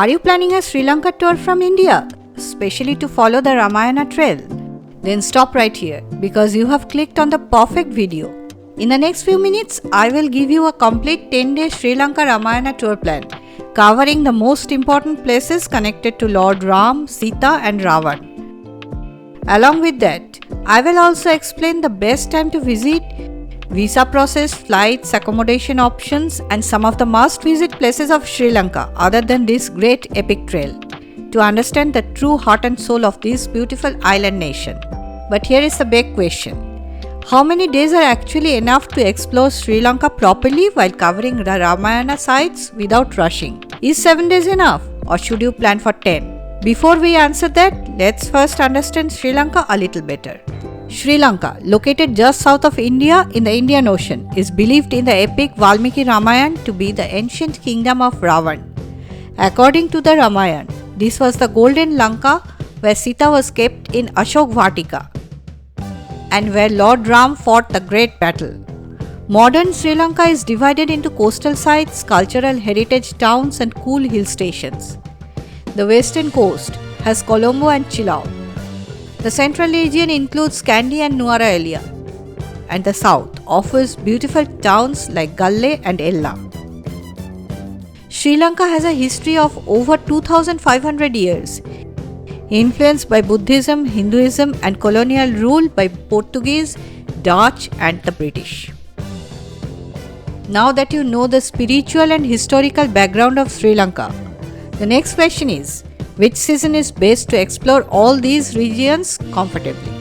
Are you planning a Sri Lanka tour from India, especially to follow the Ramayana Trail? Then stop right here because you have clicked on the perfect video. In the next few minutes, I will give you a complete 10-day Sri Lanka Ramayana tour plan, covering the most important places connected to Lord Ram, Seetha and Ravan. Along with that, I will also explain the best time to visit, visa process, flights, accommodation options and some of the must-visit places of Sri Lanka other than this great epic trail, to understand the true heart and soul of this beautiful island nation. But here is the big question. How many days are actually enough to explore Sri Lanka properly while covering the Ramayana sites without rushing? Is 7 days enough or should you plan for 10? Before we answer that, let's first understand Sri Lanka a little better. Sri Lanka, located just south of India in the Indian Ocean, is believed in the epic Valmiki Ramayana to be the ancient kingdom of Ravan. According to the Ramayana, this was the golden Lanka where Sita was kept in Ashok Vatika and where Lord Ram fought the great battle. Modern Sri Lanka is divided into coastal sites, cultural heritage towns and cool hill stations. The western coast has Colombo and Chilau. The central region includes Kandy and Nuwara, and the south offers beautiful towns like Galle and Ella. Sri Lanka has a history of over 2,500 years, influenced by Buddhism, Hinduism and colonial rule by Portuguese, Dutch and the British. Now that you know the spiritual and historical background of Sri Lanka, the next question is, which season is best to explore all these regions comfortably?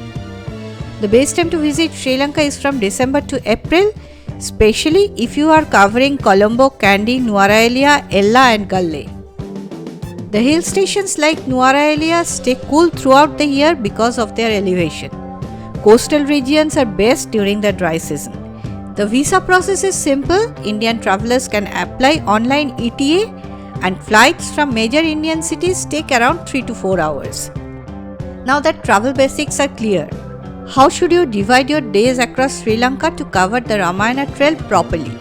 The best time to visit Sri Lanka is from December to April, especially if you are covering Colombo, Kandy, Nuwara, Ella and Galle. The hill stations like Nuwara stay cool throughout the year because of their elevation. Coastal regions are best during the dry season. The visa process is simple. Indian travelers can apply online ETA and flights from major Indian cities take around 3 to 4 hours. Now that travel basics are clear, how should you divide your days across Sri Lanka to cover the Ramayana Trail properly?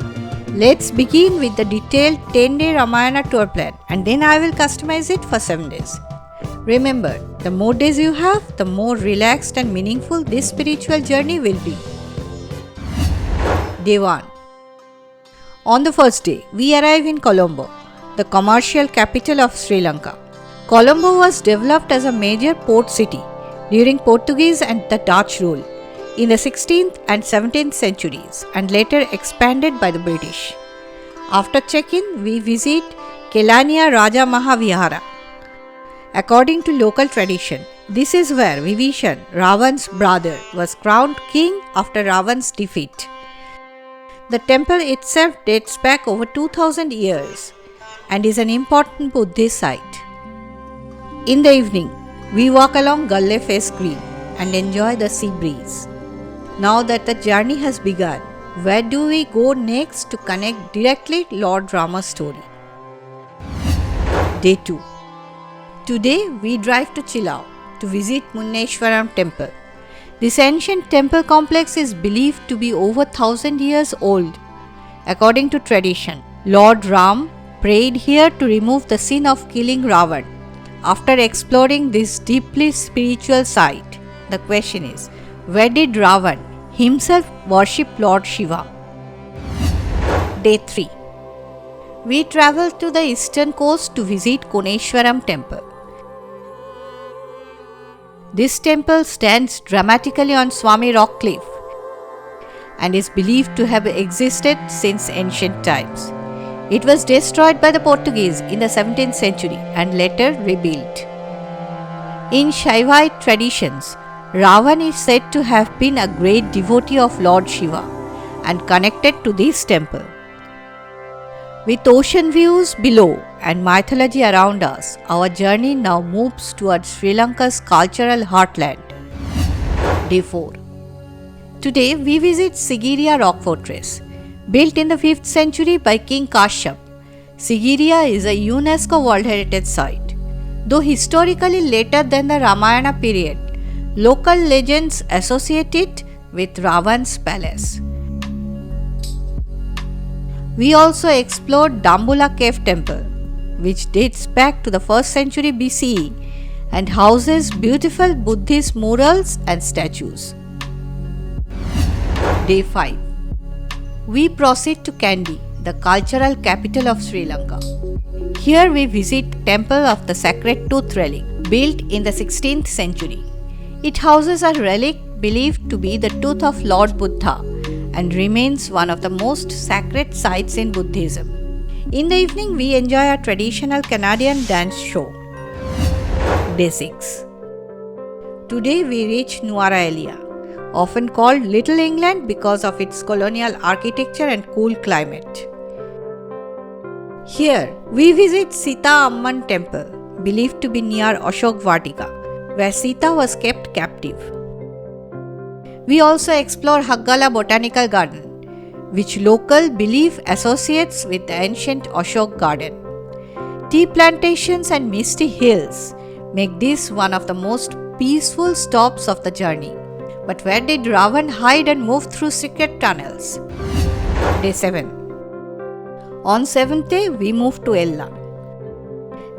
Let's begin with the detailed 10-day Ramayana tour plan and then I will customize it for 7 days. Remember, the more days you have, the more relaxed and meaningful this spiritual journey will be. Day 1. On the first day, we arrive in Colombo, the commercial capital of Sri Lanka. Colombo was developed as a major port city during Portuguese and the Dutch rule in the 16th and 17th centuries and later expanded by the British. After check-in, we visit Kelaniya Raja Mahavihara. According to local tradition, this is where Vibhishan, Ravan's brother, was crowned king after Ravan's defeat. The temple itself dates back over 2000 years and is an important Buddhist site. In the evening, we walk along Galle Face Green and enjoy the sea breeze. Now that the journey has begun, where do we go next to connect directly to Lord Rama's story? Day 2. Today we drive to Chilau to visit Munneshwaram Temple. This ancient temple complex is believed to be over 1000 years old. According to tradition, Lord Ram prayed here to remove the sin of killing Ravan. After exploring this deeply spiritual site, the question is, where did Ravan himself worship Lord Shiva? Day 3. We travel to the eastern coast to visit Koneshwaram Temple. This temple stands dramatically on Swami Rock Cliff and is believed to have existed since ancient times. It was destroyed by the Portuguese in the 17th century and later rebuilt. In Shaivite traditions, Ravan is said to have been a great devotee of Lord Shiva and connected to this temple. With ocean views below and mythology around us, our journey now moves towards Sri Lanka's cultural heartland. Day 4. Today we visit Sigiriya Rock Fortress. Built in the 5th century by King Kashyap, Sigiriya is a UNESCO World Heritage Site. Though historically later than the Ramayana period, local legends associate it with Ravan's palace. We also explored Dambula Cave Temple. which dates back to the 1st century BCE and houses beautiful Buddhist murals and statues. Day 5. We proceed to Kandy, the cultural capital of Sri Lanka. Here we visit the Temple of the Sacred Tooth relic, built in the 16th century. It houses a relic believed to be the tooth of Lord Buddha and remains one of the most sacred sites in Buddhism. In the evening, we enjoy a traditional Canadian dance show. Day 6. Today we reach Nuwara Eliya, often called Little England because of its colonial architecture and cool climate. Here, we visit Seetha Amman Temple, believed to be near Ashok Vatika, where Sita was kept captive. We also explore Haggala Botanical Garden, which local belief associates with the ancient Ashok Garden. Tea plantations and misty hills make this one of the most peaceful stops of the journey. But where did Ravan hide and move through secret tunnels? Day 7. On 7th day, we move to Ella.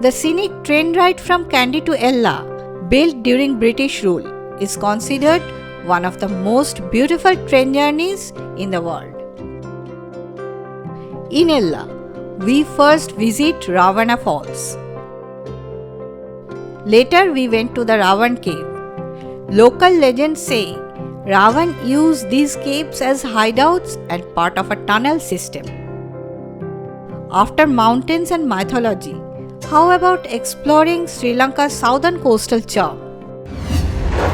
The scenic train ride from Kandy to Ella, built during British rule, is considered one of the most beautiful train journeys in the world. In Ella, we first visit Ravana Falls. Later, we went to the Ravan cave. Local legends say Ravan used these caves as hideouts and part of a tunnel system. After mountains and mythology, how about exploring Sri Lanka's southern coastal charm?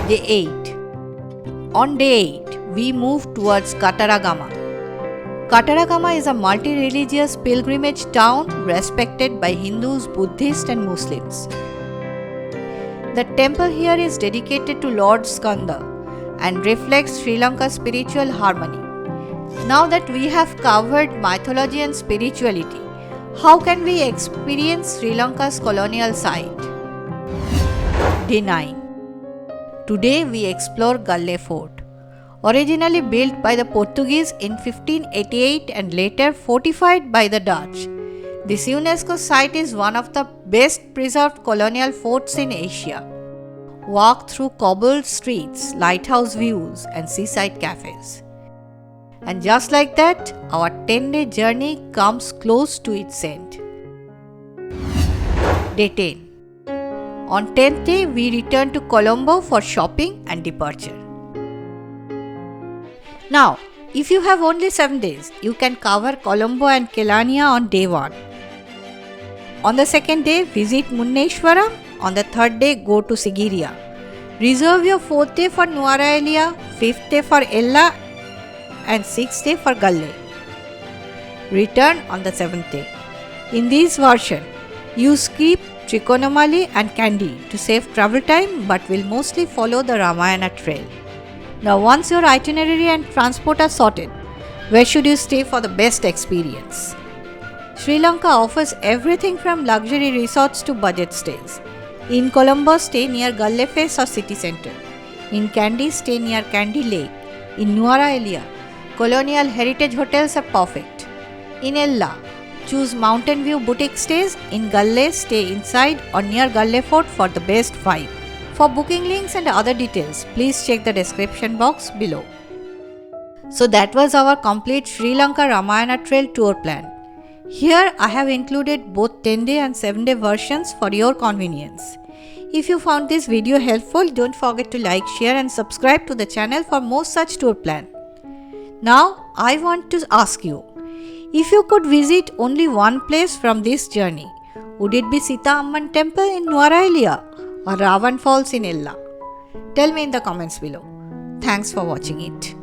Day 8. On day 8, we move towards Kataragama. Kataragama is a multi-religious pilgrimage town respected by Hindus, Buddhists and Muslims. The temple here is dedicated to Lord Skanda and reflects Sri Lanka's spiritual harmony. Now that we have covered mythology and spirituality, how can we experience Sri Lanka's colonial side? Day 9. Today we explore Galle Fort. Originally built by the Portuguese in 1588 and later fortified by the Dutch, this UNESCO site is one of the best preserved colonial forts in Asia. Walk through cobbled streets, lighthouse views and seaside cafes. And just like that, our 10-day journey comes close to its end. Day 10. On 10th day, we return to Colombo for shopping and departure. Now, if you have only 7 days, you can cover Colombo and Kelania on day 1. On the 2nd day, visit Munneshwaram. On the 3rd day, go to Sigiriya. Reserve your 4th day for Nuwara Eliya, 5th day for Ella and 6th day for Galle. Return on the 7th day. In this version, you skip Trichonamali and Kandy to save travel time but will mostly follow the Ramayana Trail. Now once your itinerary and transport are sorted, where should you stay for the best experience? Sri Lanka offers everything from luxury resorts to budget stays. In Colombo, stay near Galle Face or city centre. In Kandy, stay near Kandy Lake. In Nuwara Eliya, colonial heritage hotels are perfect. In Ella, choose mountain view boutique stays. In Galle, stay inside or near Galle Fort for the best vibe. For booking links and other details, please check the description box below. So that was our complete Sri Lanka Ramayana Trail tour plan. Here I have included both 10-day and 7-day versions for your convenience. If you found this video helpful, don't forget to like, share and subscribe to the channel for more such tour plan. Now I want to ask you, if you could visit only one place from this journey, would it be Seetha Amman Temple in Nuwara Eliya or Ravana Falls in Ella? Tell me in the comments below. Thanks for watching it.